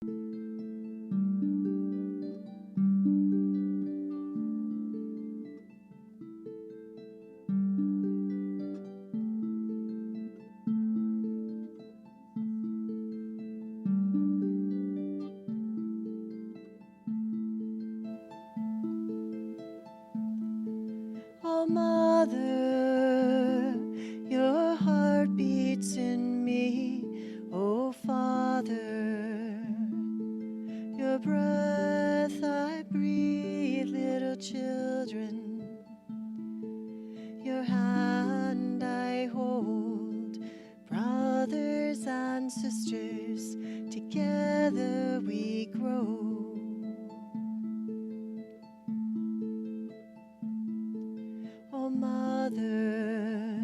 Oh, Mother, your heart beats in me. Oh, Father, your breath I breathe, little children. Your hand I hold, brothers and sisters, together we grow. Oh, Mother,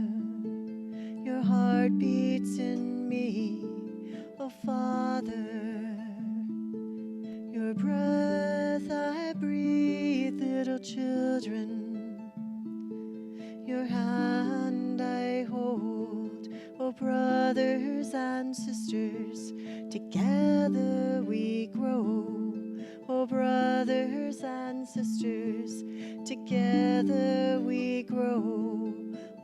your heart beats in me. Oh, Father, your breath I breathe, little children. Your hand I hold. Oh, brothers and sisters, together we grow. Oh, brothers and sisters, together we grow.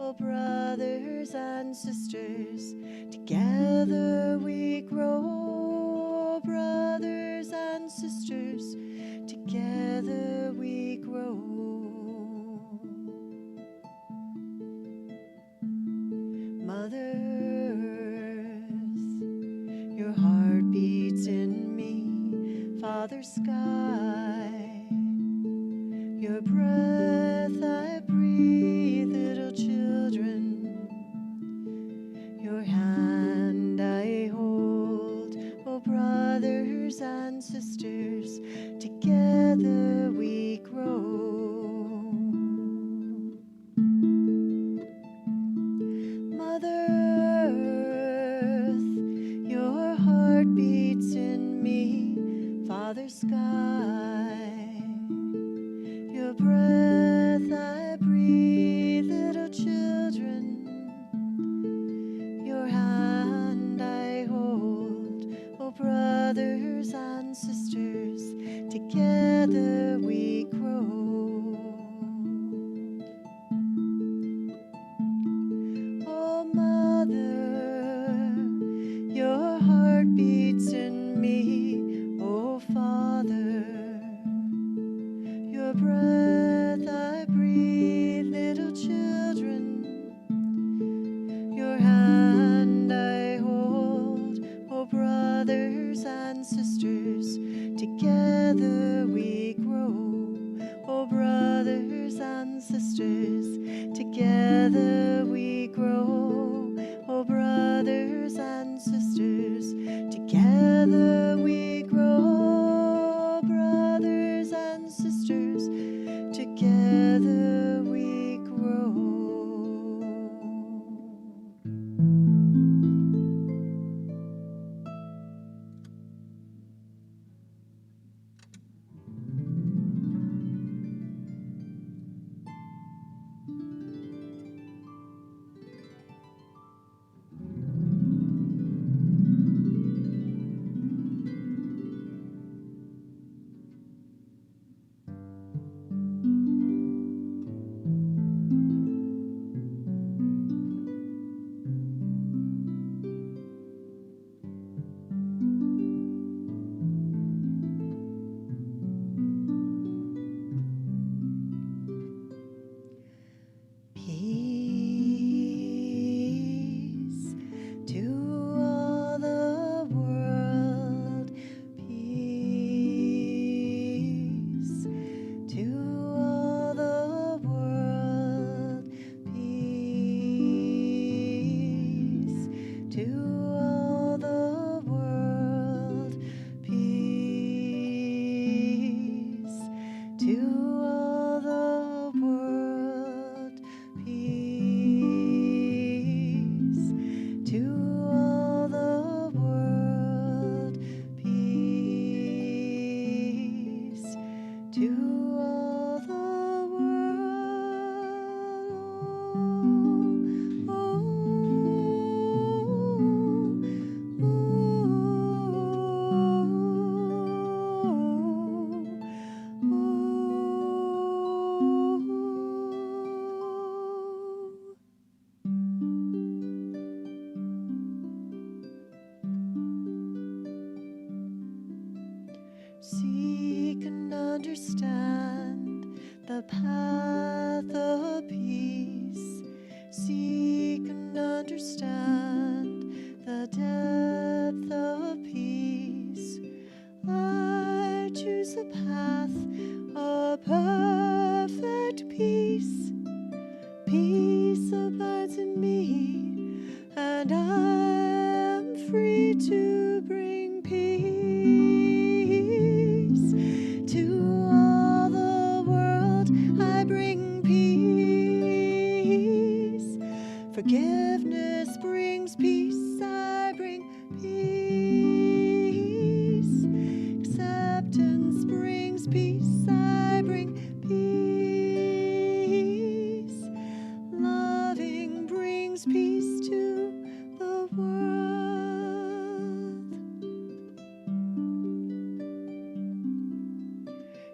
Oh, brothers and sisters, together we grow. Oh, brothers and sisters, together we grow. Mother Earth, your heart beats in me. Father Sky, your breath I breathe, little children. Your hand I hold. Oh, brothers and sisters, together we grow. Mother Earth, your heart beats in me. Father Sky, your breath I breathe, little children. Your hand I hold. Oh, brothers and sisters, together we grow. Oh, Mother, your heart beats in me. Oh, Father, your breath I breathe, little children. Your hand I hold. Oh, brothers and sisters, together we grow. Oh, brothers and sisters, together we grow. Oh, brothers and sisters, together we grow. Brothers and sisters, together we grow.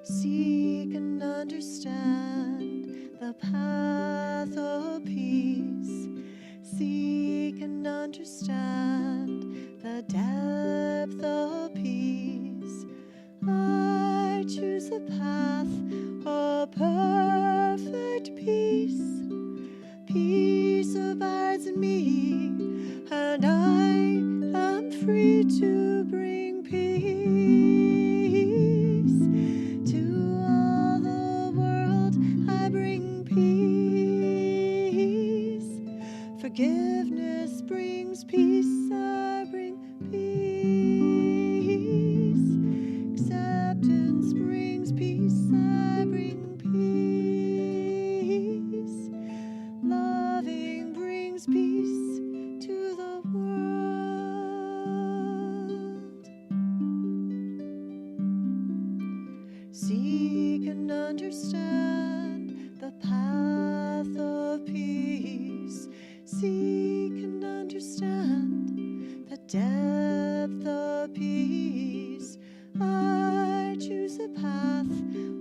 Seek and understand the path of peace. Seek and understand the depth of peace. I choose a path of perfect peace. Peace abides in me, and I am free to bring peace to all the world. I bring peace. Forgiveness brings peace. I bring peace. Acceptance brings peace. I bring peace. Loving brings peace to the world. Seek and understand the path of peace. Seek and understand the depth of peace. I choose a path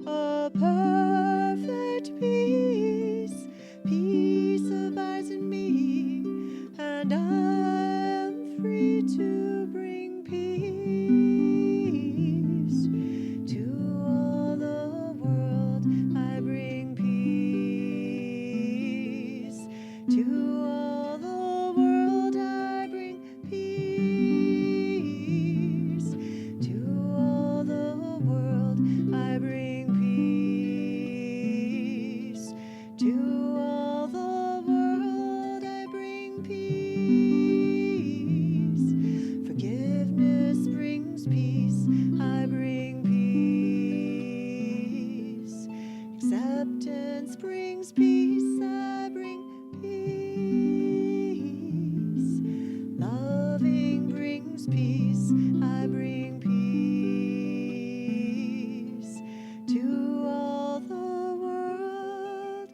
of perfect peace. Peace abides in me, and I am free to bring peace to all the world. I bring peace to all the world. I bring peace to all the world. I bring peace to all the world. I bring peace. Forgiveness brings peace. I bring peace. Acceptance brings peace. I bring peace. Loving brings peace. I bring peace to all the world.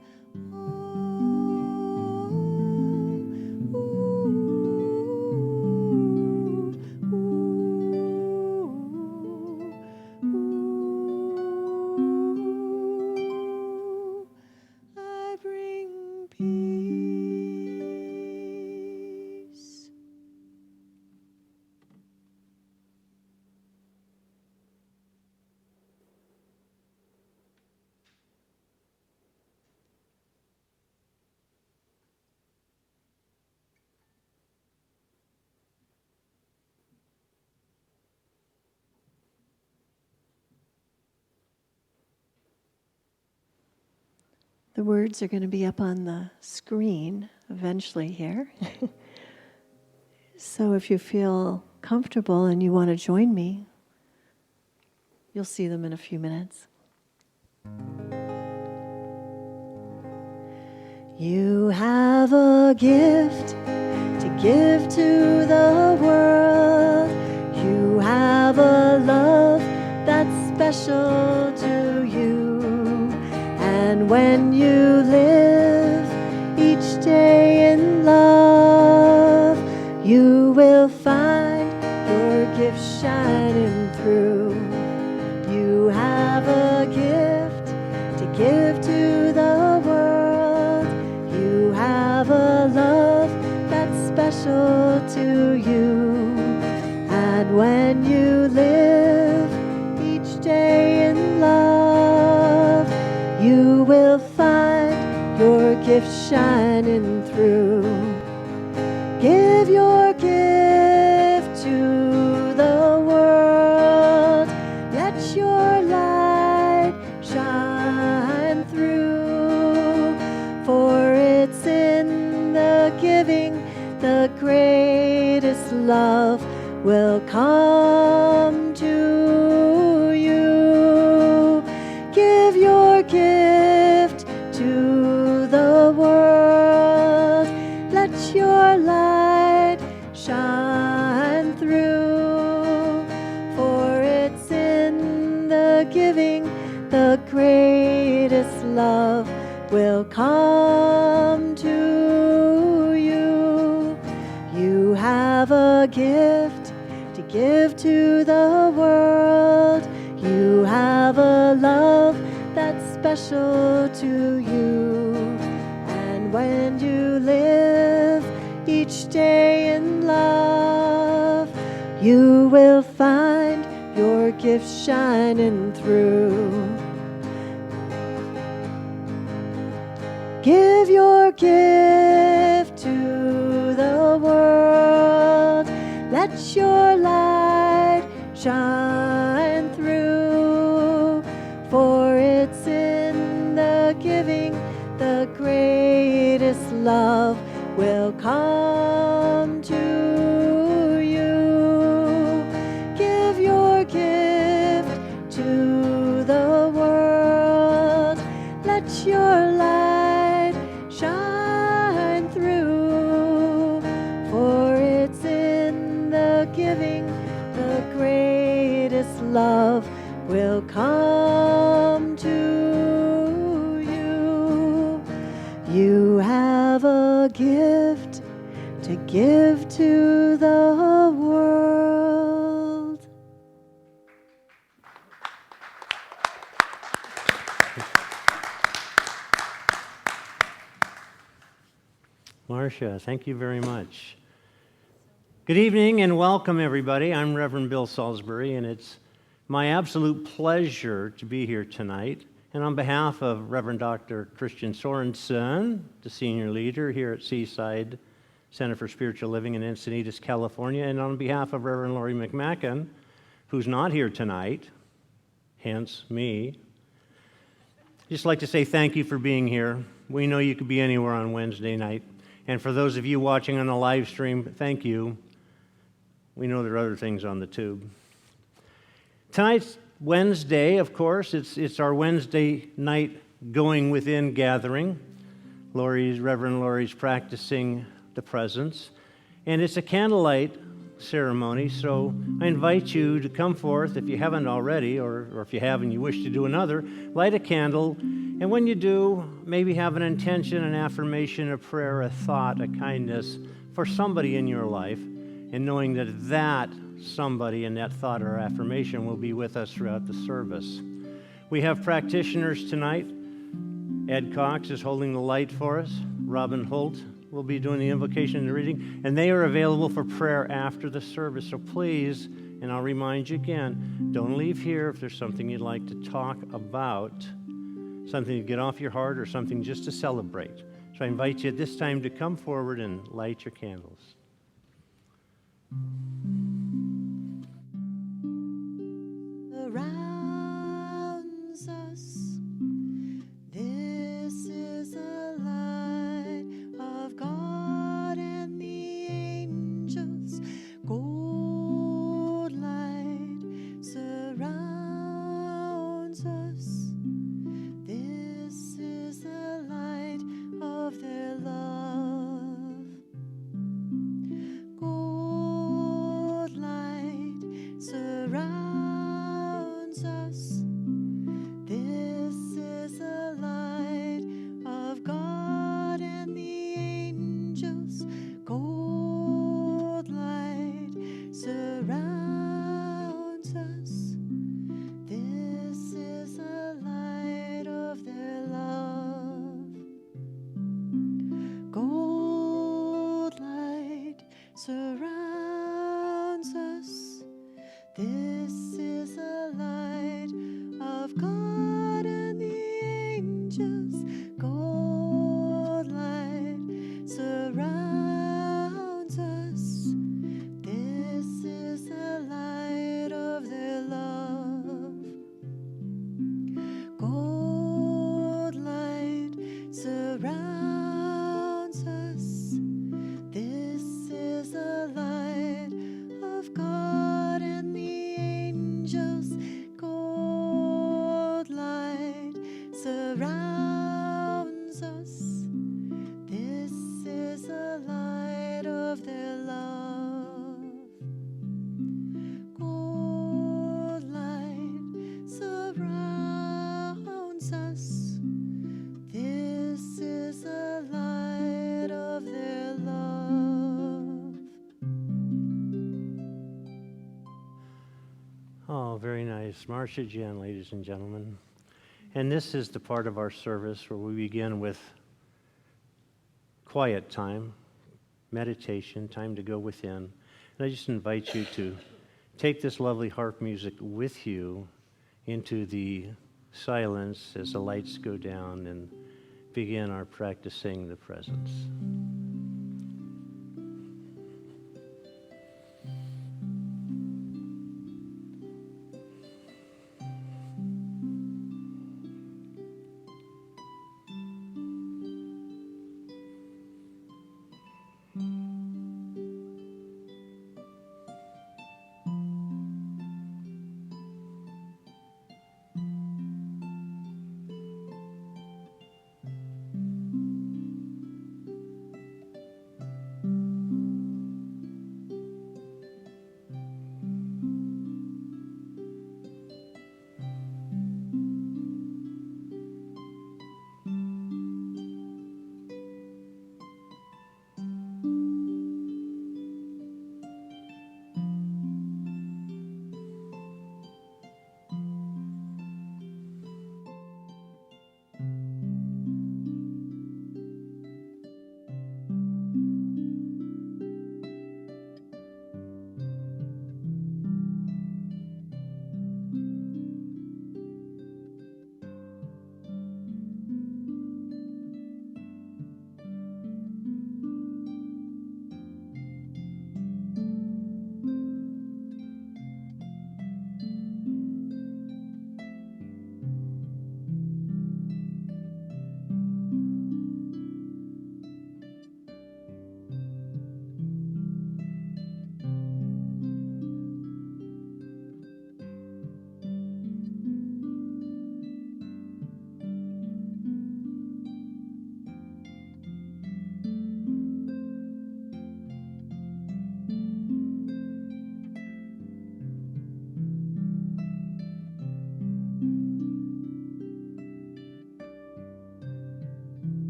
I bring peace. The words are going to be up on the screen eventually here. So if you feel comfortable and you want to join me, you'll see them in a few minutes. You have a gift to give to the world. You have a love that's special to you. And when you live each day in love, you will find your gift shining through. You have a gift to give to the world. You have a love that's special to you. And when you live each day in love, you will find your gift shining through. Give your gift to the world. Let your light shine through. For it's in the giving the greatest love will come to you. Give your gift to the world. Let your light shine through. For it's in the giving the greatest love will come to you. You have a gift to give to the world. You have a love that's special to you. And when you live each day in love, you will find your gift shining through. Give your gift to the world. Let your light shine through. For it's in the giving the greatest love will come to you. Give your gift to the world. Let your light shine through. For it's in the giving the greatest love will come to you. You have a gift to give to the world. Marcia, thank you very much. Good evening and welcome, everybody. I'm Reverend Bill Salisbury, and it's my absolute pleasure to be here tonight. And on behalf of Reverend Dr. Christian Sorensen, the senior leader here at Seaside Center for Spiritual Living in Encinitas, California, and on behalf of Reverend Laurie McMacken, who's not here tonight, hence me, I'd just like to say thank you for being here. We know you could be anywhere on Wednesday night. And for those of you watching on the live stream, thank you. We know there are other things on the tube. Tonight's Wednesday, of course, it's our Wednesday night Going Within gathering. Reverend Laurie's practicing the presence. And it's a candlelight ceremony, so I invite you to come forth if you haven't already, or if you have and you wish to do another, light a candle, and when you do, maybe have an intention, an affirmation, a prayer, a thought, a kindness for somebody in your life, and knowing that that somebody in that thought or affirmation will be with us throughout the service. We have practitioners tonight. Ed Cox is holding the light for us. Robin Holt will be doing the invocation and the reading, and they are available for prayer after the service. So please, and I'll remind you again, don't leave here if there's something you'd like to talk about, something to get off your heart or something just to celebrate. So I invite you at this time to come forward and light your candles. Surrounds us. This is the light of God and the angels. Gold light surrounds us. This is the light of their love. Gold light surrounds us. This is the light of God and the angels. Gold light surrounds us. This is the light of their love. Gold light surrounds us. This is the light of God and the angels. Gold light surrounds us. This is the light of their love. Gold light surrounds us. This is the light of God and the angels. Gold light surrounds us. This is the light of their love. Gold light surrounds us. This is the light of their love. Oh, very nice. Marcia Jen, ladies and gentlemen. And this is the part of our service where we begin with quiet time, meditation, time to go within. And I just invite you to take this lovely harp music with you into the silence as the lights go down and begin our practicing the presence.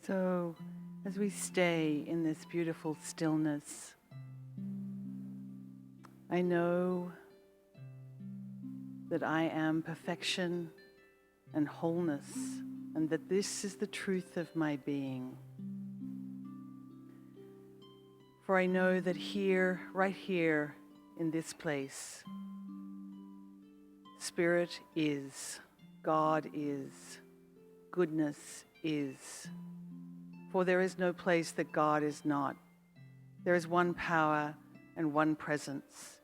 So, as we stay in this beautiful stillness, I know that I am perfection and wholeness, and that this is the truth of my being. For I know that here, right here, in this place, Spirit is, God is, goodness is. For there is no place that God is not. There is one power and one presence,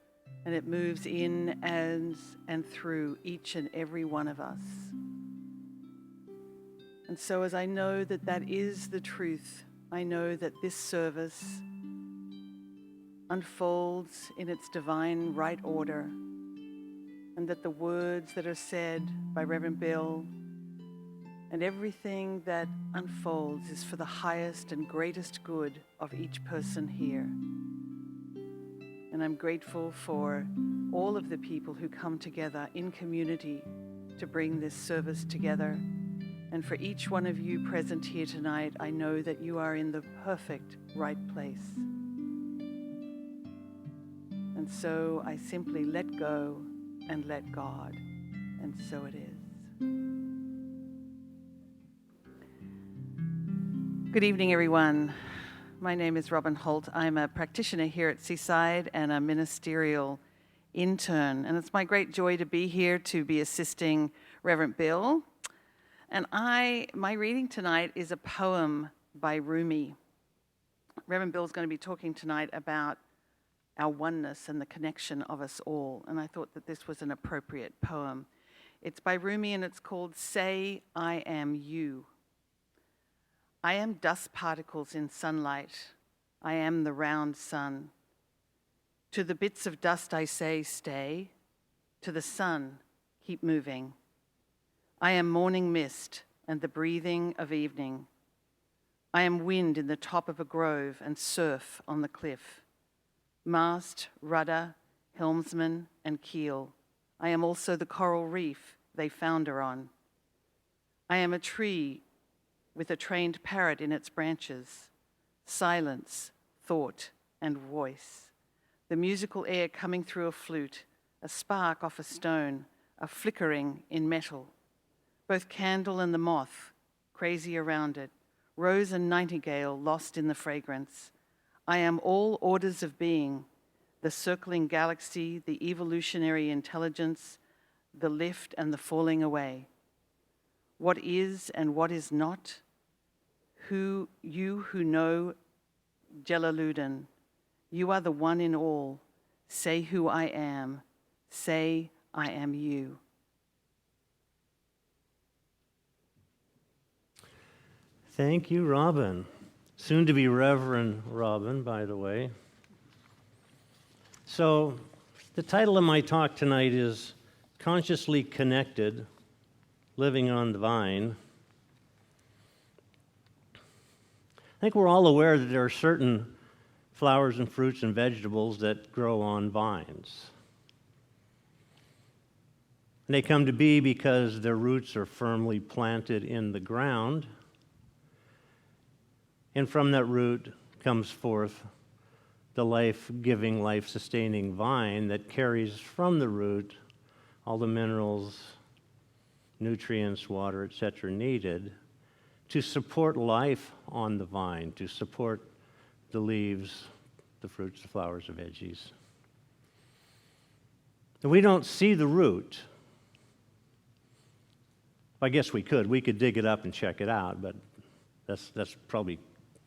and it moves in and through each and every one of us. And so as I know that that is the truth, I know that this service unfolds in its divine right order, and that the words that are said by Reverend Bill and everything that unfolds is for the highest and greatest good of each person here. And I'm grateful for all of the people who come together in community to bring this service together. And for each one of you present here tonight, I know that you are in the perfect right place. And so I simply let go and let God, and so it is. Good evening, everyone. My name is Robin Holt. I'm a practitioner here at Seaside and a ministerial intern. And it's my great joy to be here to be assisting Reverend Bill. And my reading tonight is a poem by Rumi. Reverend Bill's going to be talking tonight about our oneness and the connection of us all. And I thought that this was an appropriate poem. It's by Rumi and it's called Say I Am You. I am dust particles in sunlight. I am the round sun. To the bits of dust I say, stay. To the sun, keep moving. I am morning mist and the breathing of evening. I am wind in the top of a grove and surf on the cliff. Mast, rudder, helmsman, and keel. I am also the coral reef they founder on. I am a tree with a trained parrot in its branches. Silence, thought, and voice. The musical air coming through a flute, a spark off a stone, a flickering in metal. Both candle and the moth, crazy around it. Rose and nightingale lost in the fragrance. I am all orders of being, the circling galaxy, the evolutionary intelligence, the lift and the falling away. What is and what is not, you who know Jalaluddin, you are the one in all. Say who I am, say I am you. Thank you, Robin. Soon to be Reverend Robin, by the way. So, the title of my talk tonight is Consciously Connected, Living on the Vine. I think we're all aware that there are certain flowers and fruits and vegetables that grow on vines. And they come to be because their roots are firmly planted in the ground. And from that root comes forth the life-giving, life-sustaining vine that carries from the root all the minerals, nutrients, water, etc. needed to support life on the vine, to support the leaves, the fruits, the flowers, the veggies. And we don't see the root. I guess we could. We could dig it up and check it out, but that's probably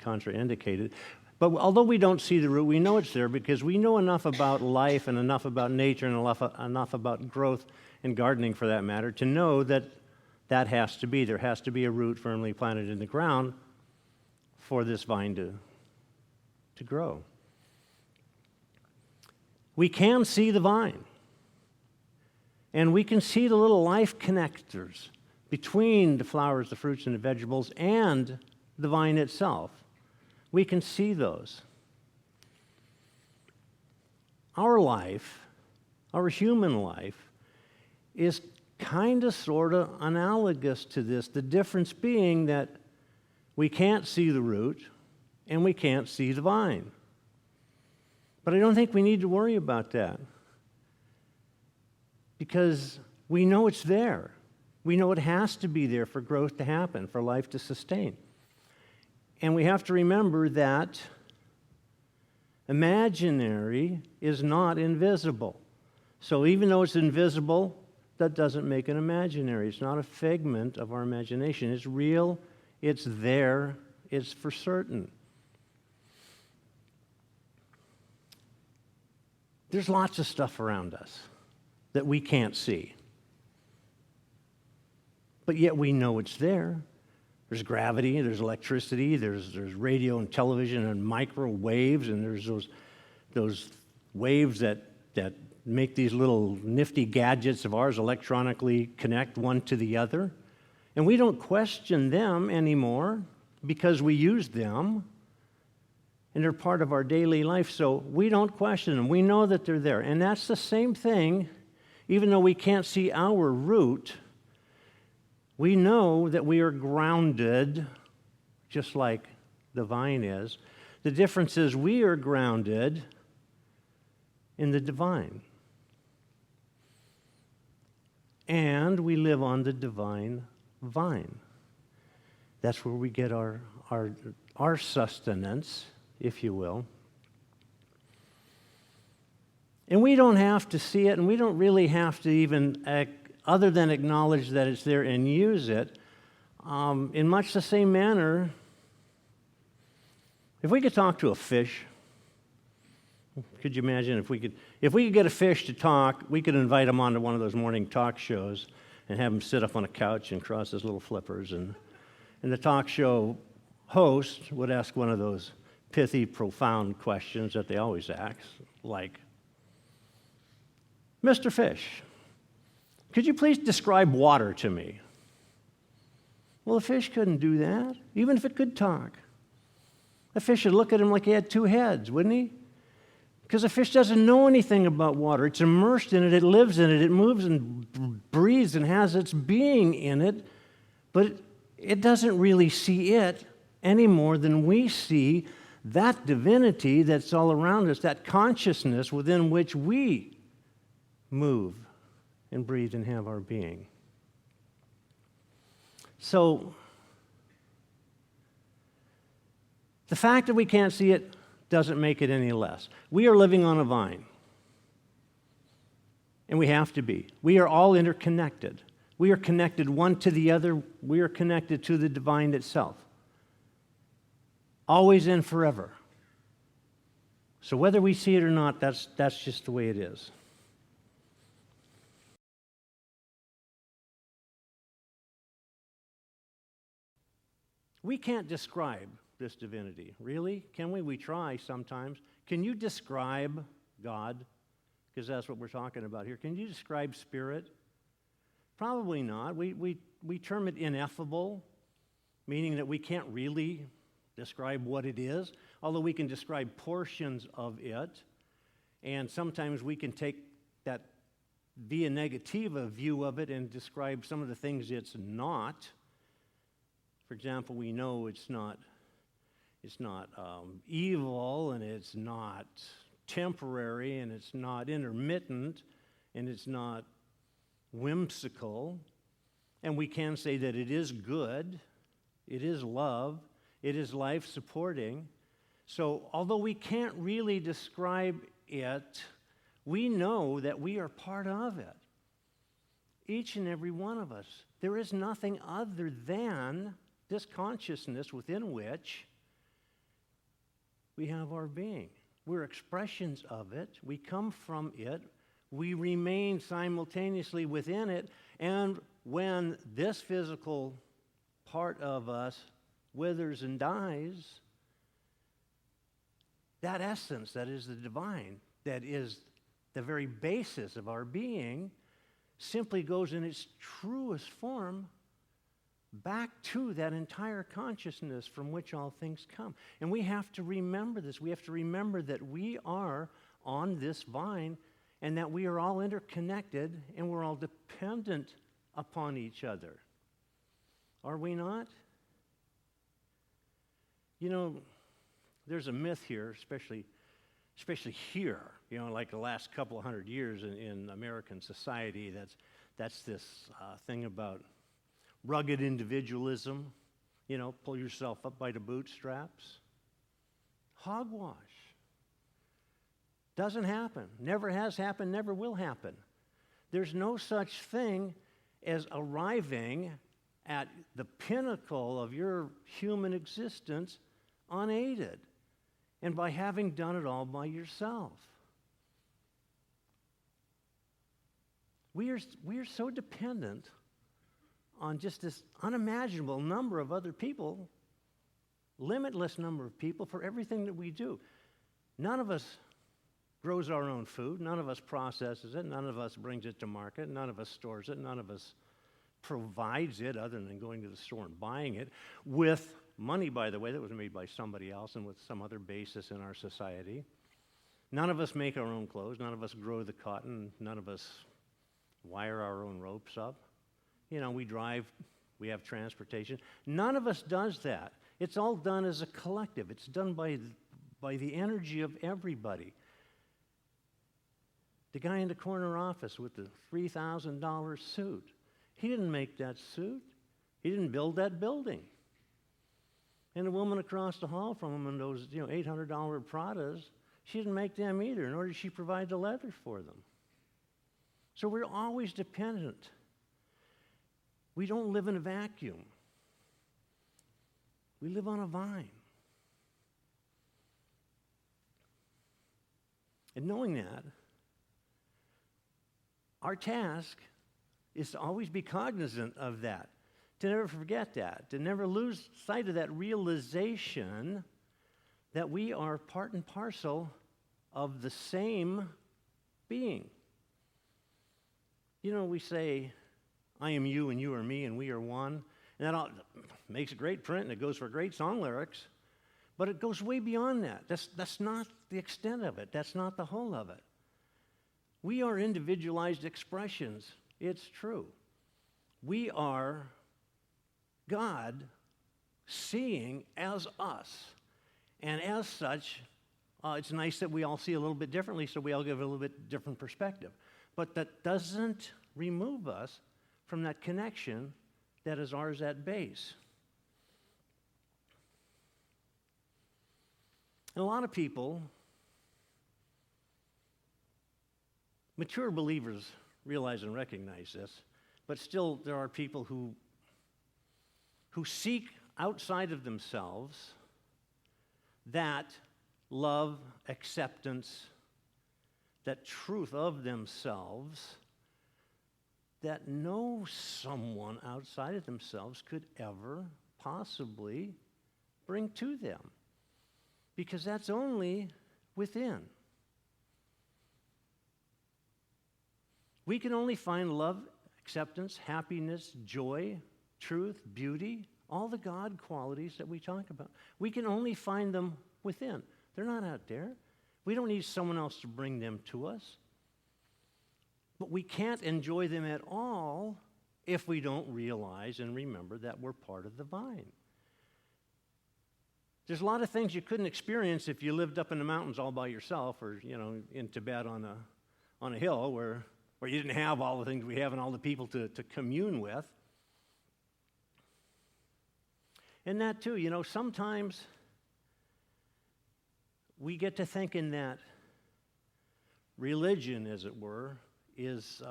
contraindicated. But although we don't see the root, we know it's there because we know enough about life and enough about nature and enough about growth and gardening, for that matter, to know that that has to be. There has to be a root firmly planted in the ground for this vine to grow. We can see the vine, and we can see the little life connectors between the flowers, the fruits, and the vegetables and the vine itself. We can see those. Our life, our human life, is kind of sort of analogous to this, the difference being that We can't see the root, and we can't see the vine. But I don't think we need to worry about that, because we know it's there. We know it has to be there for growth to happen, for life to sustain. And we have to remember that imaginary is not invisible. So even though it's invisible, that doesn't make it imaginary. It's not a figment of our imagination. It's real, it's there, it's for certain. There's lots of stuff around us that we can't see. But yet we know it's there. There's gravity, there's electricity, there's radio and television and microwaves, and there's those waves that make these little nifty gadgets of ours electronically connect one to the other. And we don't question them anymore because we use them, and they're part of our daily life, so we don't question them. We know that they're there. And that's the same thing, even though we can't see our root, we know that we are grounded, just like the vine is. The difference is we are grounded in the divine. And we live on the divine vine. That's where we get our sustenance, if you will. And we don't have to see it, and we don't really have to even other than acknowledge that it's there and use it, in much the same manner, if we could talk to a fish, could you imagine if we could get a fish to talk, we could invite him onto one of those morning talk shows and have him sit up on a couch and cross his little flippers, and the talk show host would ask one of those pithy, profound questions that they always ask, like, Mr. Fish, could you please describe water to me? Well, a fish couldn't do that, even if it could talk. A fish would look at him like he had two heads, wouldn't he? Because a fish doesn't know anything about water. It's immersed in it, it lives in it, it moves and breathes and has its being in it, but it doesn't really see it any more than we see that divinity that's all around us, that consciousness within which we move and breathe and have our being. So, the fact that we can't see it doesn't make it any less. We are living on a vine, and we have to be. We are all interconnected. We are connected one to the other. We are connected to the divine itself, always and forever. So whether we see it or not, that's just the way it is. We can't describe this divinity, really? Can we? We try sometimes. Can you describe God? Because that's what we're talking about here. Can you describe spirit? Probably not. We term it ineffable, meaning that we can't really describe what it is, although we can describe portions of it. And sometimes we can take that via negativa view of it and describe some of the things it's not. For example, we know it's not evil, and it's not temporary, and it's not intermittent, and it's not whimsical. And we can say that it is good, it is love, it is life-supporting. So although we can't really describe it, we know that we are part of it. Each and every one of us. There is nothing other than this consciousness within which we have our being. We're expressions of it. We come from it. We remain simultaneously within it. And when this physical part of us withers and dies, that essence, that is the divine, that is the very basis of our being, simply goes in its truest form back to that entire consciousness from which all things come. And we have to remember this. We have to remember that we are on this vine, and that we are all interconnected, and we're all dependent upon each other. Are we not? You know, there's a myth here, especially here, like the last couple of hundred years in American society, that's this thing about rugged individualism, pull yourself up by the bootstraps. Hogwash. Doesn't happen. Never has happened, never will happen. There's no such thing as arriving at the pinnacle of your human existence unaided and by having done it all by yourself. We are so dependent on just this unimaginable number of other people, limitless number of people for everything that we do. None of us grows our own food. None of us processes it. None of us brings it to market. None of us stores it. None of us provides it other than going to the store and buying it with money, by the way, that was made by somebody else and with some other basis in our society. None of us make our own clothes. None of us grow the cotton. None of us wire our own ropes up. We drive, we have transportation. None of us does that. It's all done as a collective. It's done by the energy of everybody. The guy in the corner office with the $3,000 suit, he didn't make that suit. He didn't build that building. And the woman across the hall from him in those $800 Pradas, she didn't make them either, nor did she provide the leather for them. So we're always dependent. We don't live in a vacuum. We live on a vine. And knowing that, our task is to always be cognizant of that, to never forget that, to never lose sight of that realization that we are part and parcel of the same being. We say, I am you and you are me and we are one. And that all makes a great print and it goes for great song lyrics. But it goes way beyond that. That's not the extent of it. That's not the whole of it. We are individualized expressions. It's true. We are God seeing as us. And as such, it's nice that we all see a little bit differently, so we all give a little bit different perspective. But that doesn't remove us from that connection that is ours at base. And a lot of people, mature believers, realize and recognize this, but still there are people who seek outside of themselves that love, acceptance, that truth of themselves that no someone outside of themselves could ever possibly bring to them, because that's only within. We can only find love, acceptance, happiness, joy, truth, beauty, all the God qualities that we talk about. We can only find them within. They're not out there. We don't need someone else to bring them to us. But we can't enjoy them at all if we don't realize and remember that we're part of the vine. There's a lot of things you couldn't experience if you lived up in the mountains all by yourself, or in Tibet on a hill where you didn't have all the things we have and all the people to commune with. And that too, sometimes we get to thinking that religion, as it were, is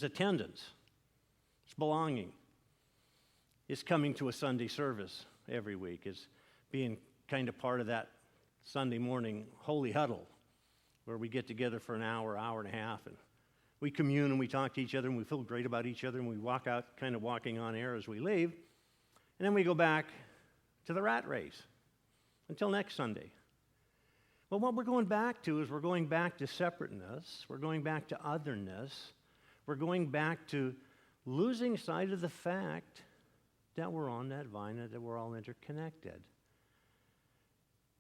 attendance. It's belonging. It's coming to a Sunday service every week. It's being kind of part of that Sunday morning holy huddle where we get together for an hour, hour and a half, and we commune and we talk to each other and we feel great about each other and we walk out kind of walking on air as we leave. And then we go back to the rat race until next Sunday. But what we're going back to is we're going back to separateness. We're going back to otherness. We're going back to losing sight of the fact that we're on that vine and that we're all interconnected.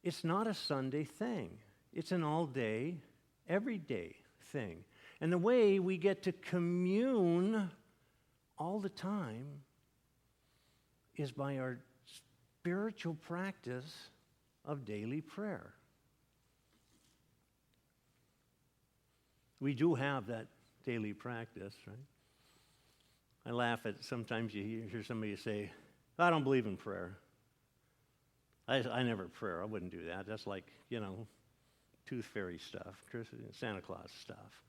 It's not a Sunday thing. It's an all-day, everyday thing. And the way we get to commune all the time is by our spiritual practice of daily prayer. We do have that daily practice, right? I laugh at sometimes you hear somebody say, I don't believe in prayer. I never pray. I wouldn't do that. That's like, tooth fairy stuff, Santa Claus stuff.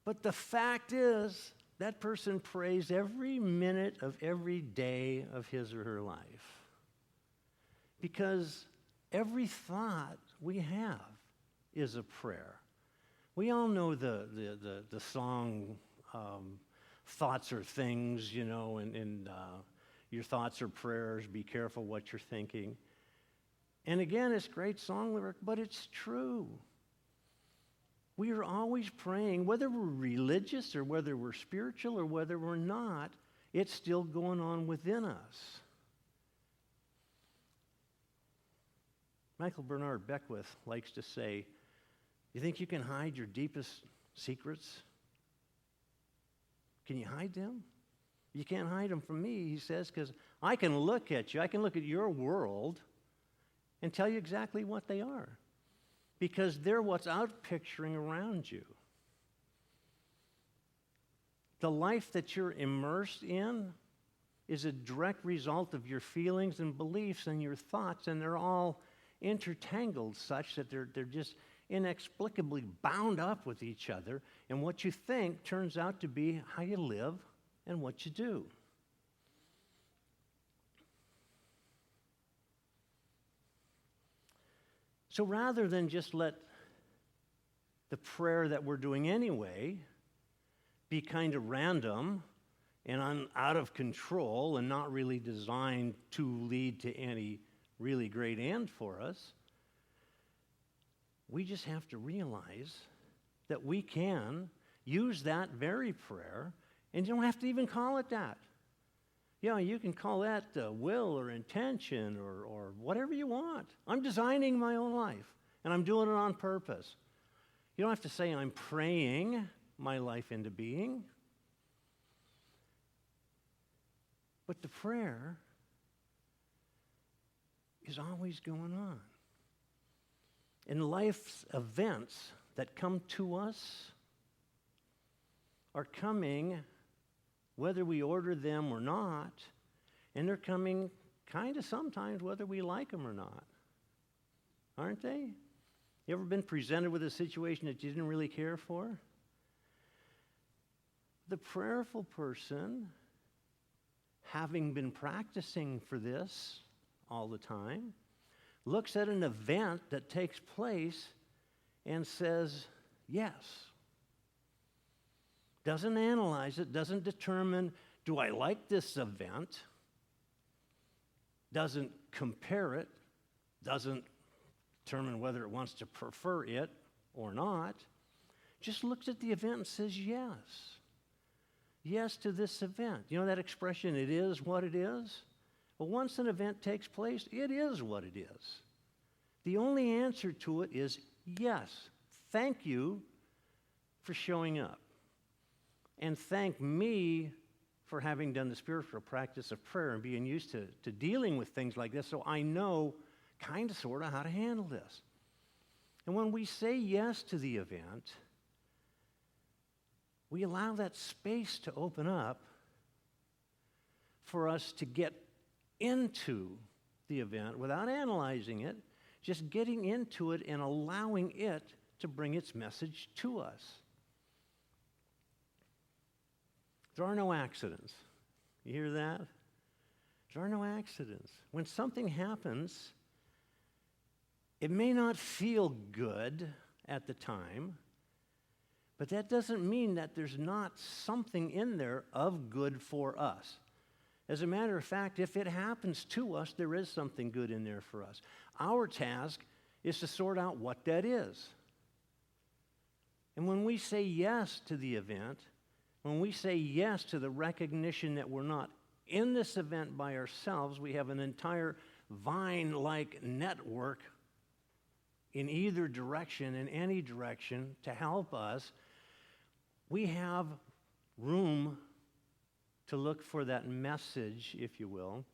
But the fact is, that person prays every minute of every day of his or her life. Because every thought we have is a prayer. We all know the song, thoughts are things, and your thoughts are prayers, be careful what you're thinking. And again, it's great song lyric, but it's true. We are always praying, whether we're religious or whether we're spiritual or whether we're not, it's still going on within us. Michael Bernard Beckwith likes to say, you think you can hide your deepest secrets? Can you hide them? You can't hide them from me, he says, because I can look at you, I can look at your world and tell you exactly what they are. Because they're what's out picturing around you. The life that you're immersed in is a direct result of your feelings and beliefs and your thoughts, and they're all intertangled such that they're just inexplicably bound up with each other, and what you think turns out to be how you live and what you do. So rather than just let the prayer that we're doing anyway be kind of random and out of control and not really designed to lead to any really great end for us, we just have to realize that we can use that very prayer, and you don't have to even call it that. You can call that will or intention or whatever you want. I'm designing my own life, and I'm doing it on purpose. You don't have to say I'm praying my life into being. But the prayer is always going on. And life's events that come to us are coming whether we order them or not, and they're coming kind of sometimes whether we like them or not. Aren't they? You ever been presented with a situation that you didn't really care for? The prayerful person, having been practicing for this all the time, looks at an event that takes place and says, yes. Doesn't analyze it, doesn't determine, do I like this event? Doesn't compare it, doesn't determine whether it wants to prefer it or not. Just looks at the event and says yes. Yes to this event. You know that expression, it is what it is? Well, once an event takes place, it is what it is. The only answer to it is yes. Thank you for showing up. And thank me for having done the spiritual practice of prayer and being used to dealing with things like this, so I know kind of, sort of, how to handle this. And when we say yes to the event, we allow that space to open up for us to get into the event without analyzing it, just getting into it and allowing it to bring its message to us. There are no accidents. You hear that? There are no accidents. When something happens, it may not feel good at the time, but that doesn't mean that there's not something in there of good for us. As a matter of fact, if it happens to us, there is something good in there for us. Our task is to sort out what that is. And when we say yes to the event, when we say yes to the recognition that we're not in this event by ourselves, we have an entire vine-like network in either direction, in any direction, to help us, we have room to look for that message, if you will,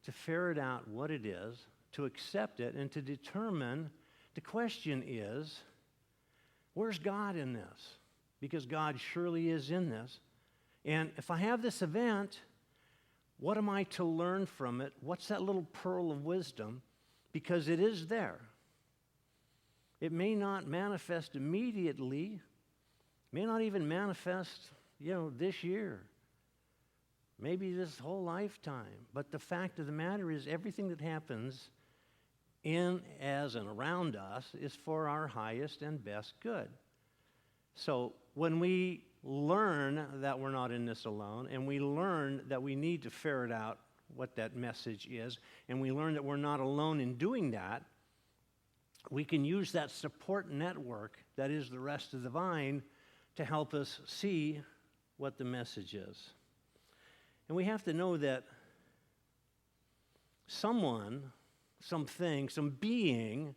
to ferret out what it is, to accept it, and to determine, the question is, where's God in this? Because God surely is in this. And if I have this event, what am I to learn from it? What's that little pearl of wisdom? Because it is there. It may not manifest immediately, may not even manifest, this year, maybe this whole lifetime. But the fact of the matter is, everything that happens in, as, and around us is for our highest and best good. So when we learn that we're not in this alone, and we learn that we need to ferret out what that message is, and we learn that we're not alone in doing that, we can use that support network that is the rest of the vine to help us see what the message is. And we have to know that someone, something, some being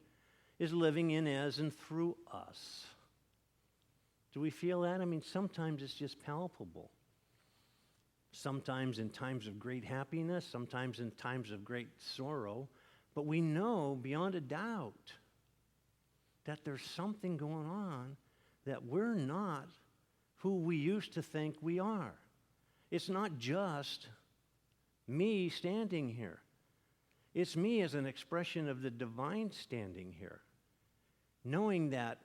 is living in, as, and through us. Do we feel that? I mean, sometimes it's just palpable. Sometimes in times of great happiness, sometimes in times of great sorrow. But we know beyond a doubt that there's something going on, that we're not who we used to think we are. It's not just me standing here. It's me as an expression of the divine standing here, knowing that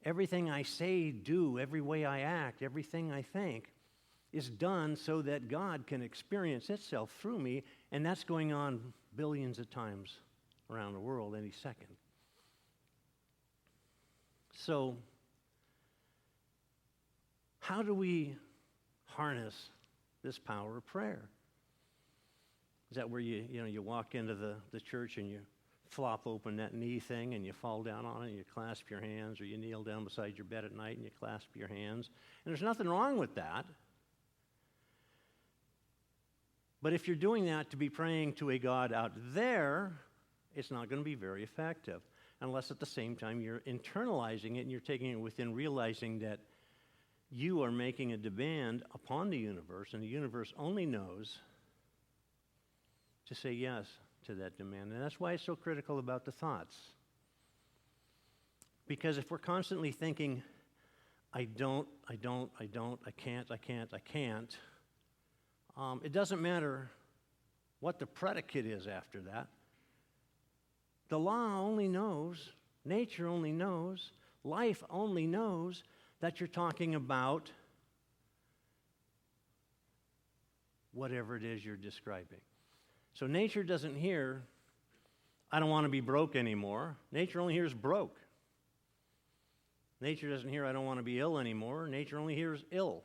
everything I say, do, every way I act, everything I think is done so that God can experience itself through me, and that's going on billions of times around the world any second. So, how do we harness this power of prayer? Is that where you walk into the church and you flop open that knee thing and you fall down on it and you clasp your hands, or you kneel down beside your bed at night and you clasp your hands? And there's nothing wrong with that. But if you're doing that to be praying to a God out there, it's not going to be very effective unless at the same time you're internalizing it and you're taking it within, realizing that you are making a demand upon the universe, and the universe only knows to say yes to that demand. And that's why it's so critical about the thoughts. Because if we're constantly thinking, I can't, it doesn't matter what the predicate is after that. The law only knows, nature only knows, life only knows that you're talking about whatever it is you're describing. So nature doesn't hear, I don't want to be broke anymore. Nature only hears broke. Nature doesn't hear, I don't want to be ill anymore. Nature only hears ill.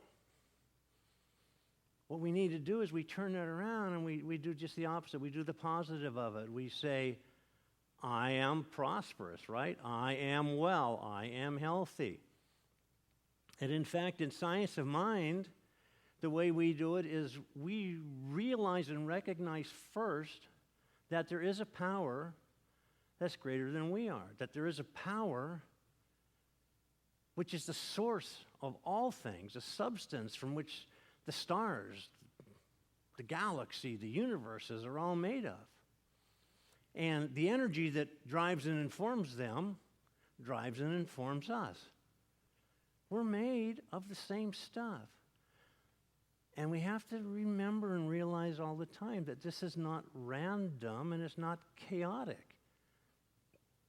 What we need to do is we turn that around and we do just the opposite. We do the positive of it. We say, I am prosperous, right? I am well. I am healthy. And in fact, in science of mind, the way we do it is we realize and recognize first that there is a power that's greater than we are, that there is a power which is the source of all things, a substance from which the stars, the galaxy, the universes are all made of. And the energy that drives and informs them drives and informs us. We're made of the same stuff. And we have to remember and realize all the time that this is not random and it's not chaotic.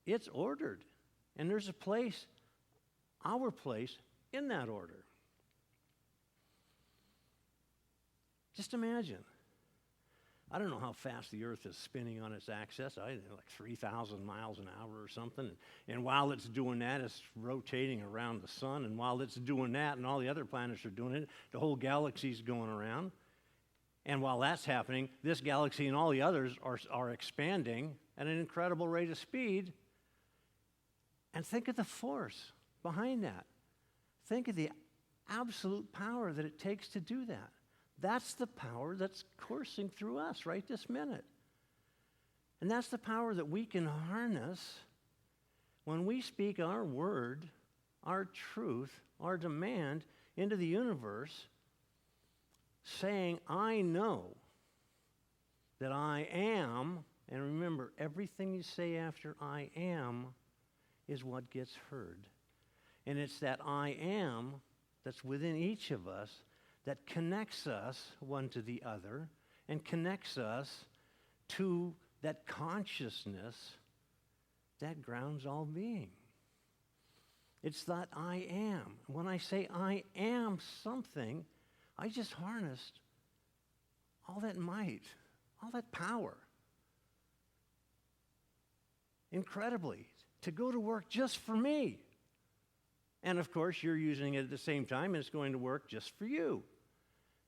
It's ordered. And there's a place, our place, in that order. Just imagine. I don't know how fast the Earth is spinning on its axis. I don't know, like 3,000 miles an hour or something. And while it's doing that, it's rotating around the sun. And while it's doing that and all the other planets are doing it, the whole galaxy's going around. And while that's happening, this galaxy and all the others are expanding at an incredible rate of speed. And think of the force behind that. Think of the absolute power that it takes to do that. That's the power that's coursing through us right this minute. And that's the power that we can harness when we speak our word, our truth, our demand into the universe, saying, I know that I am, and remember, everything you say after I am is what gets heard. And it's that I am that's within each of us that connects us one to the other and connects us to that consciousness that grounds all being. It's that I am. When I say I am something, I just harnessed all that might, all that power, incredibly, to go to work just for me. And of course, you're using it at the same time, and it's going to work just for you.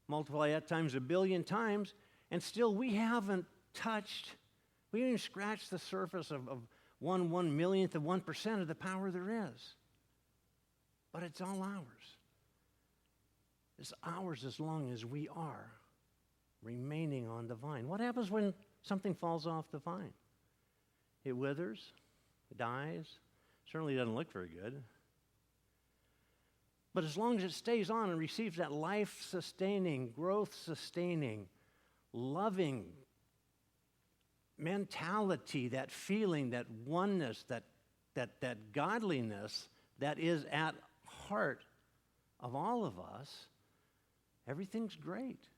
Multiply that times 1 billion times, and still we haven't touched, we haven't even scratched the surface of 1/1,000,000th of 1% of the power there is. But it's all ours. It's ours as long as we are remaining on the vine. What happens when something falls off the vine? It withers, it dies, certainly doesn't look very good. But as long as it stays on and receives that life-sustaining, growth-sustaining, loving mentality, that feeling, that oneness, that godliness that is at heart of all of us, everything's great.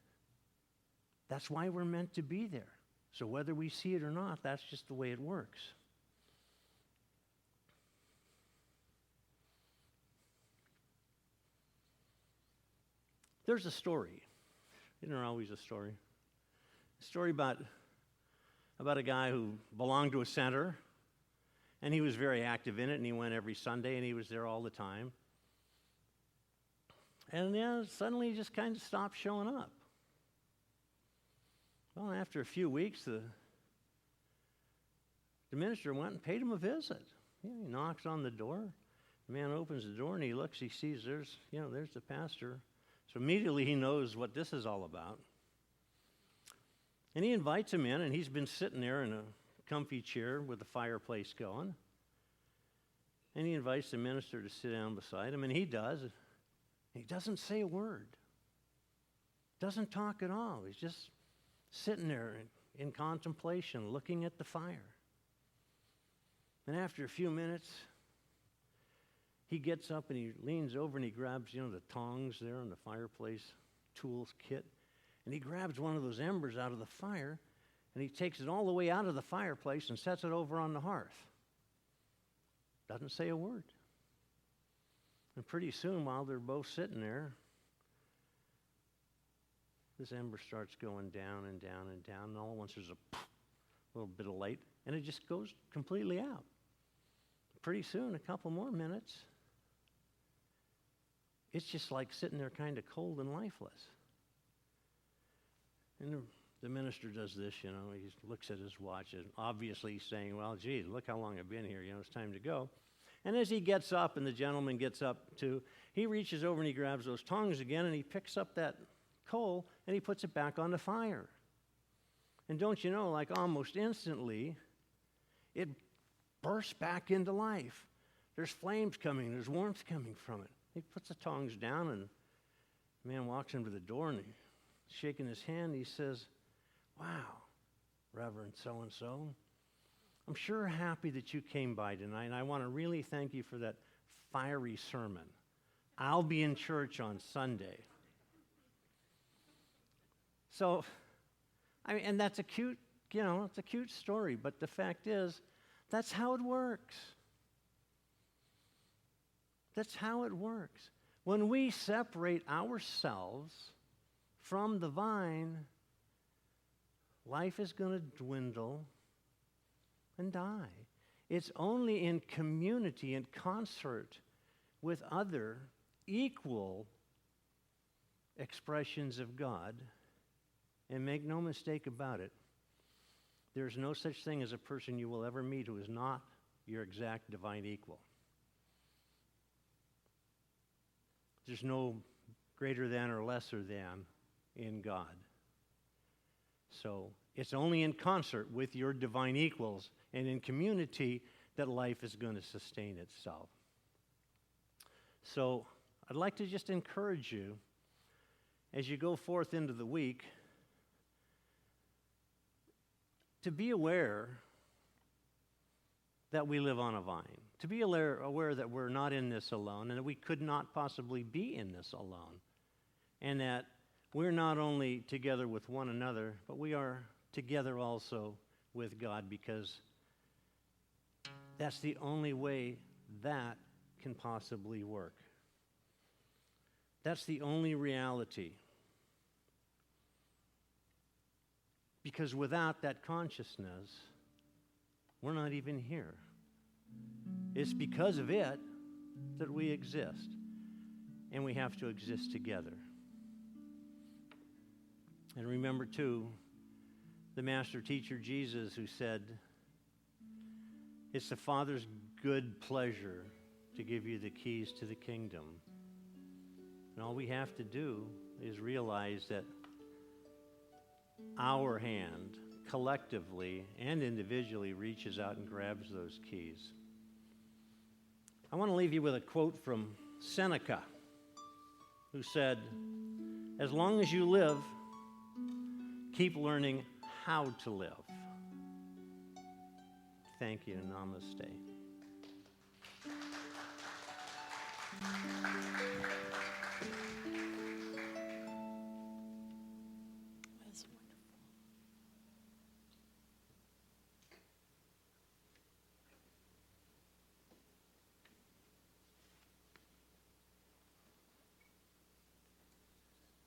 That's why we're meant to be there. So whether we see it or not, that's just the way it works. There's a story. Isn't there always a story? A story about a guy who belonged to a center, and he was very active in it, and he went every Sunday, and he was there all the time. And then suddenly he just kind of stopped showing up. Well, after a few weeks, the minister went and paid him a visit. He knocks on the door. The man opens the door, and he looks. He sees there's the pastor. So immediately he knows what this is all about. And he invites him in, and he's been sitting there in a comfy chair with the fireplace going. And he invites the minister to sit down beside him, and he does. He doesn't say a word. Doesn't talk at all. He's just sitting there in contemplation, looking at the fire. And after a few minutes, he gets up and he leans over and he grabs, the tongs there in the fireplace tools kit. And he grabs one of those embers out of the fire and he takes it all the way out of the fireplace and sets it over on the hearth. Doesn't say a word. And pretty soon, while they're both sitting there, this ember starts going down and down and down. And all at once there's a little bit of light and it just goes completely out. Pretty soon, a couple more minutes, it's just like sitting there kind of cold and lifeless. And the minister does this, he looks at his watch, and obviously he's saying, well, gee, look how long I've been here, it's time to go. And as he gets up, and the gentleman gets up too, he reaches over and he grabs those tongs again, and he picks up that coal, and he puts it back on the fire. And don't you know, like almost instantly, it bursts back into life. There's flames coming, there's warmth coming from it. He puts the tongs down, and the man walks into the door, and he's shaking his hand. He says, wow, Reverend so-and-so, I'm sure happy that you came by tonight, and I want to really thank you for that fiery sermon. I'll be in church on Sunday. So, and that's a cute, it's a cute story, but the fact is, that's how it works. That's how it works. When we separate ourselves from the vine, life is going to dwindle and die. It's only in community and concert with other equal expressions of God, and make no mistake about it, there's no such thing as a person you will ever meet who is not your exact divine equal. There's no greater than or lesser than in God. So it's only in concert with your divine equals and in community that life is going to sustain itself. So I'd like to just encourage you as you go forth into the week, to be aware that we live on a vine, to be aware that we're not in this alone and that we could not possibly be in this alone, and that we're not only together with one another, but we are together also with God, because that's the only way that can possibly work. That's the only reality. Because without that consciousness, we're not even here. It's because of it that we exist, and we have to exist together. And remember, too, the master teacher Jesus, who said, it's the Father's good pleasure to give you the keys to the kingdom. And all we have to do is realize that our hand, collectively and individually, reaches out and grabs those keys. I want to leave you with a quote from Seneca, who said, as long as you live, keep learning how to live. Thank you. Namaste.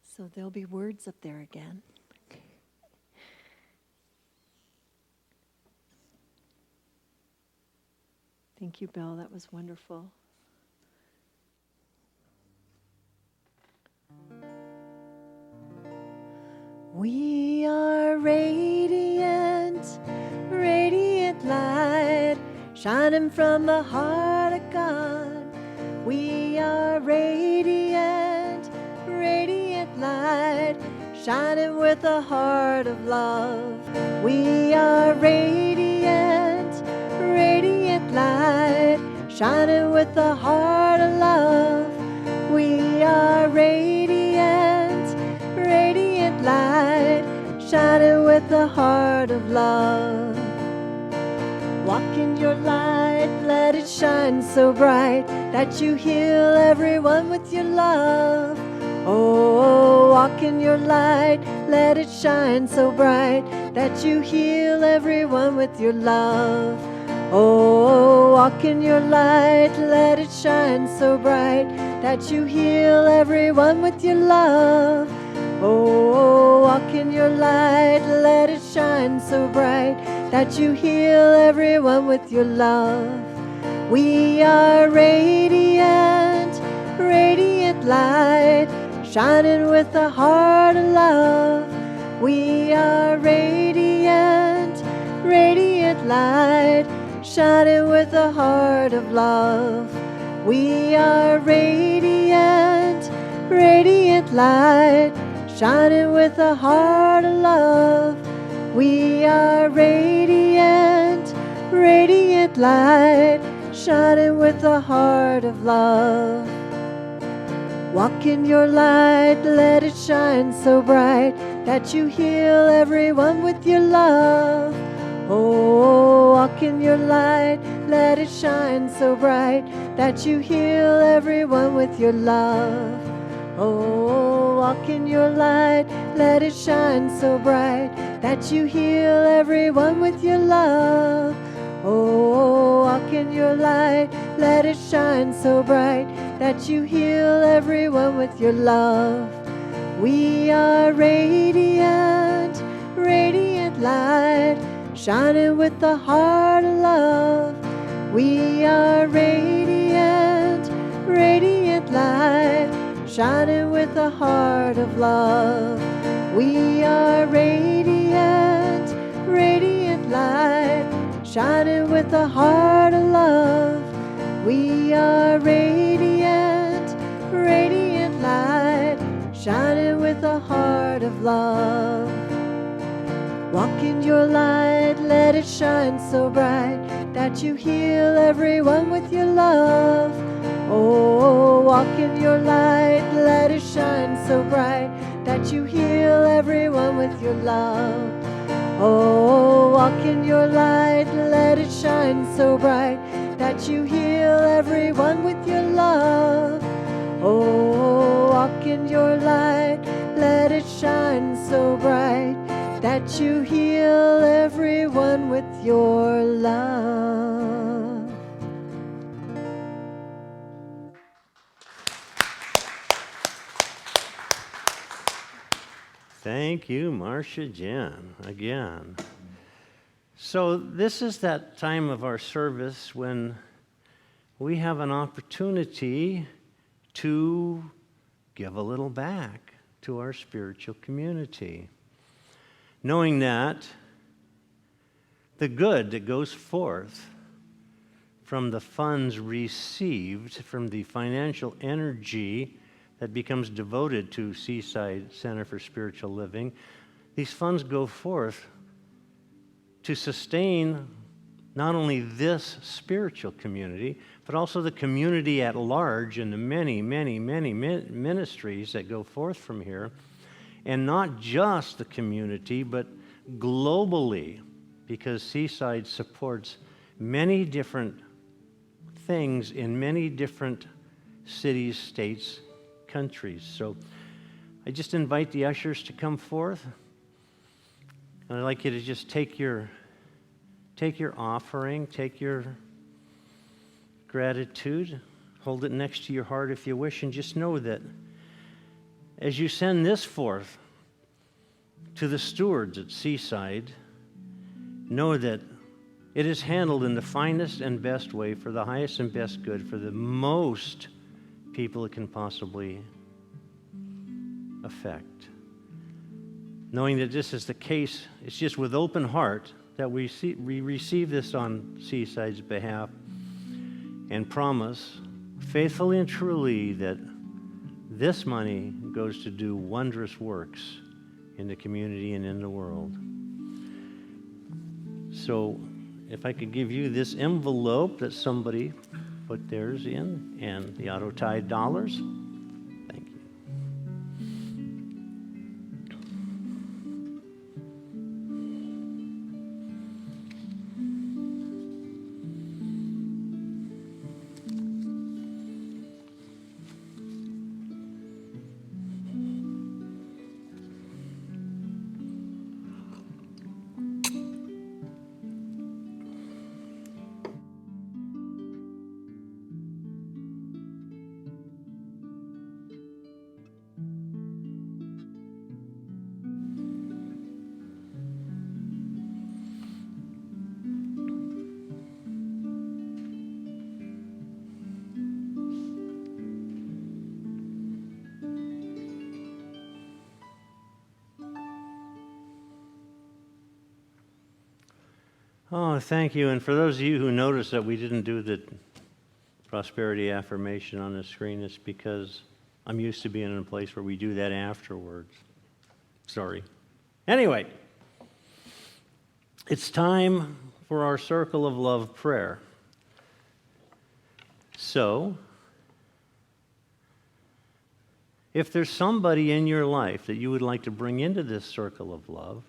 So there'll be words up there again. Thank you, Bill. That was wonderful. We are radiant, radiant light, shining from the heart of God. We are radiant, radiant light, shining with a heart of love. We are radiant, radiant light, shining with a heart of love. We are radiant, radiant light, shining with a heart of love. Walk in your light, let it shine so bright that you heal everyone with your love. Oh, walk in your light, let it shine so bright that you heal everyone with your love. Oh, walk in your light, let it shine so bright that you heal everyone with your love. Oh, walk in your light, let it shine so bright that you heal everyone with your love. We are radiant, radiant light, shining with a heart of love. We are radiant, radiant light, shining with a heart of love. We are radiant, radiant light, shining with a heart of love. We are radiant, radiant light, shining with a heart of love. Walk in your light, let it shine so bright that you heal everyone with your love. Oh, walk in your light, let it shine so bright that you heal everyone with your love. Oh, walk in your light, let it shine so bright that you heal everyone with your love. Oh, walk in your light, let it shine so bright that you heal everyone with your love. We are radiant, radiant light, shining with the heart of love. We are radiant, radiant light, shining with a heart of love. We are radiant, radiant light, shining with a heart of love. We are radiant, radiant light, shining with a heart of love. Walk in your light, let it shine so bright that you heal everyone with your love. Oh, walk in your light, let it shine so bright that you heal everyone with your love. Oh, walk in your light, let it shine so bright that you heal everyone with your love. Oh, walk in your light, let it shine so bright that you heal everyone with your love. Thank you, Marcia Jen, again. So this is that time of our service when we have an opportunity to give a little back to our spiritual community, knowing that the good that goes forth from the funds received, from the financial energy that becomes devoted to Seaside Center for Spiritual Living, these funds go forth to sustain not only this spiritual community, but also the community at large and the many, many, many ministries that go forth from here. And not just the community, but globally, because Seaside supports many different things in many different cities, states, countries. So I just invite the ushers to come forth. And I'd like you to just take your offering, take your gratitude, hold it next to your heart if you wish, and just know that as you send this forth to the stewards at Seaside, know that it is handled in the finest and best way for the highest and best good for the most people it can possibly affect. Knowing that this is the case, it's just with open heart that we receive this on Seaside's behalf and promise faithfully and truly that this money goes to do wondrous works in the community and in the world. So if I could give you this envelope that somebody put theirs in and the auto-tied dollars. Thank you. Oh, thank you. And for those of you who noticed that we didn't do the prosperity affirmation on the screen, it's because I'm used to being in a place where we do that afterwards. Sorry. Anyway, it's time for our Circle of Love prayer. So, if there's somebody in your life that you would like to bring into this circle of love,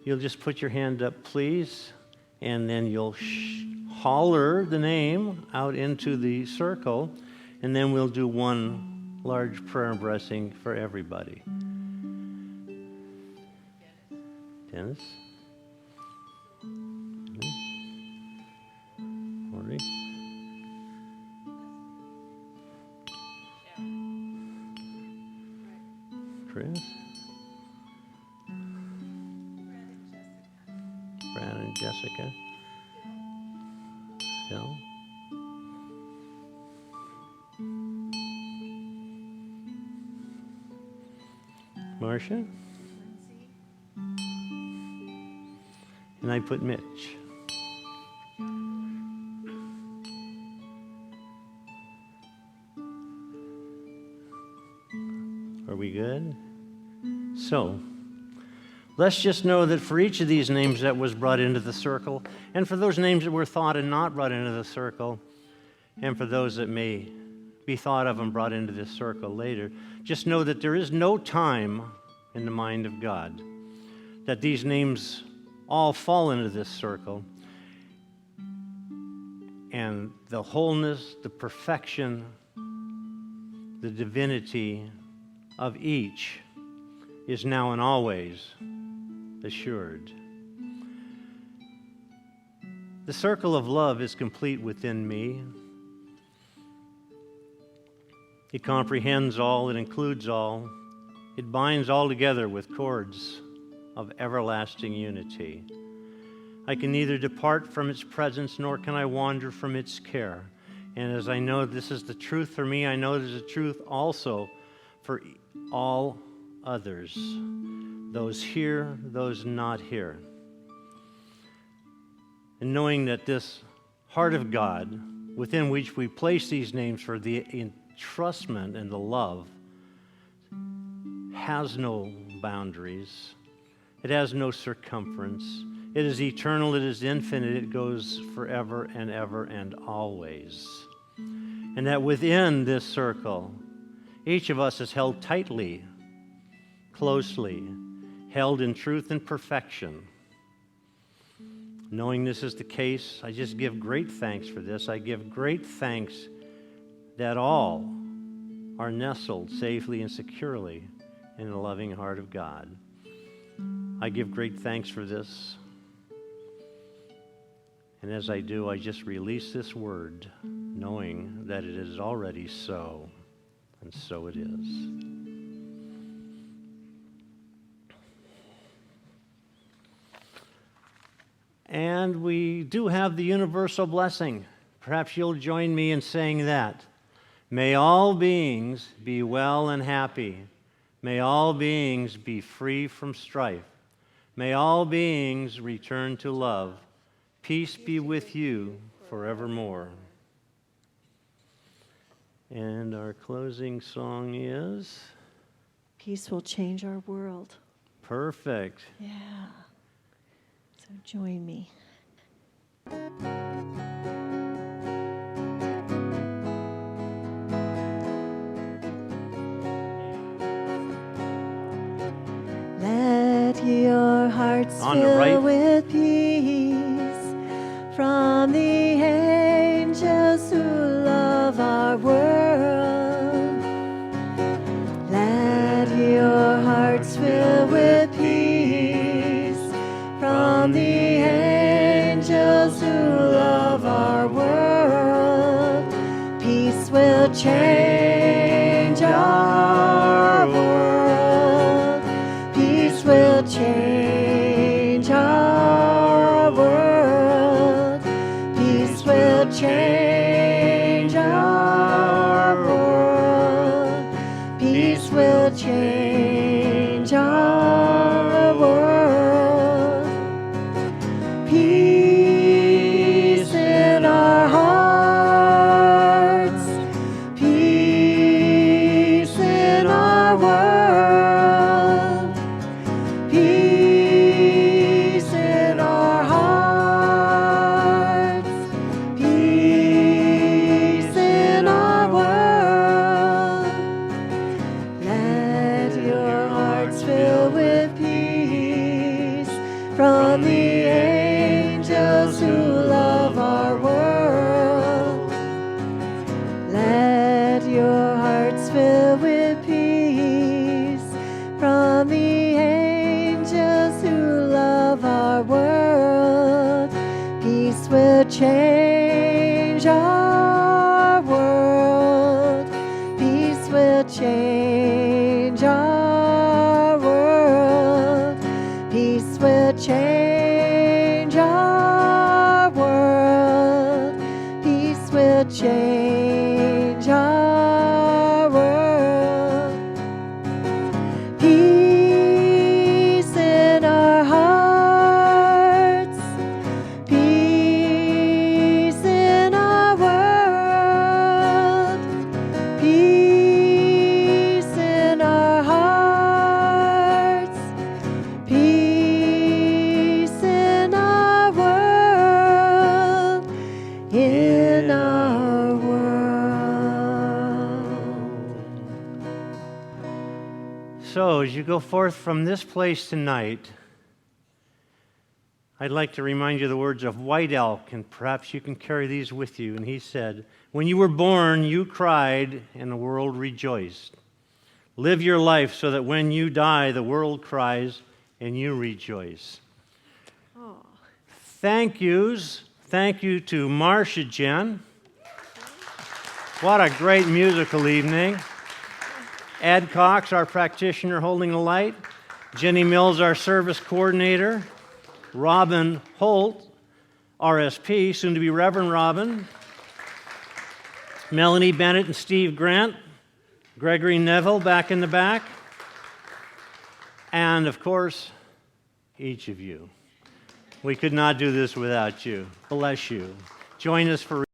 you'll just put your hand up, please, and then you'll holler the name out into the circle, and then we'll do one large prayer and blessing for everybody. Dennis? Lori? Chris? Brad and Jessica? Phil? Marcia? And I put Mitch. Are we good? So, let's just know that for each of these names that was brought into the circle, and for those names that were thought and not brought into the circle, and for those that may be thought of and brought into this circle later, just know that there is no time in the mind of God that these names all fall into this circle. And the wholeness, the perfection, the divinity of each is now and always assured. The circle of love is complete within me. It comprehends all, it includes all, it binds all together with cords of everlasting unity. I can neither depart from its presence nor can I wander from its care. And as I know this is the truth for me, I know it is the truth also for all others, those here, those not here. And knowing that this heart of God, within which we place these names for the entrustment and the love, has no boundaries. It has no circumference. It is eternal, it is infinite, it goes forever and ever and always. And that within this circle, each of us is held tightly, closely, held in truth and perfection. Knowing this is the case, I just give great thanks for this. I give great thanks that all are nestled safely and securely in the loving heart of God. I give great thanks for this. And as I do, I just release this word, knowing that it is already so, and so it is. And we do have the universal blessing. Perhaps you'll join me in saying that. May all beings be well and happy. May all beings be free from strife. May all beings return to love. Peace be with you forevermore. And our closing song is? Peace will change our world. Perfect. Yeah. So join me. Let your hearts fill with peace from the angels who love our world. Let your hearts fill with peace from the angels who love our world. Peace will change our world. Peace will change our world. Peace will change our world. Peace will change our world. Peace in our hearts. Peace in our world. Peace in our hearts. Peace in our world. Let your hearts fill with peace from the angels who love our world. Let your hearts fill with peace from the angels who love our world. Peace will change our world. Peace will change our world. Peace will change our world. Peace will change our world. Peace in our hearts. Peace in our world. Peace in our hearts. Peace in our world. In our world. So, as you go forth from this place tonight, I'd like to remind you the words of White Elk, and perhaps you can carry these with you. And he said, "When you were born, you cried, and the world rejoiced. Live your life so that when you die, the world cries, and you rejoice." Oh. Thank yous. Thank you to Marcia Jen. What a great musical evening. Ed Cox, our practitioner holding the light. Jenny Mills, our service coordinator. Robin Holt, RSP, soon to be Reverend Robin. Melanie Bennett and Steve Grant. Gregory Neville back in the back. And of course, each of you. We could not do this without you. Bless you. Join us for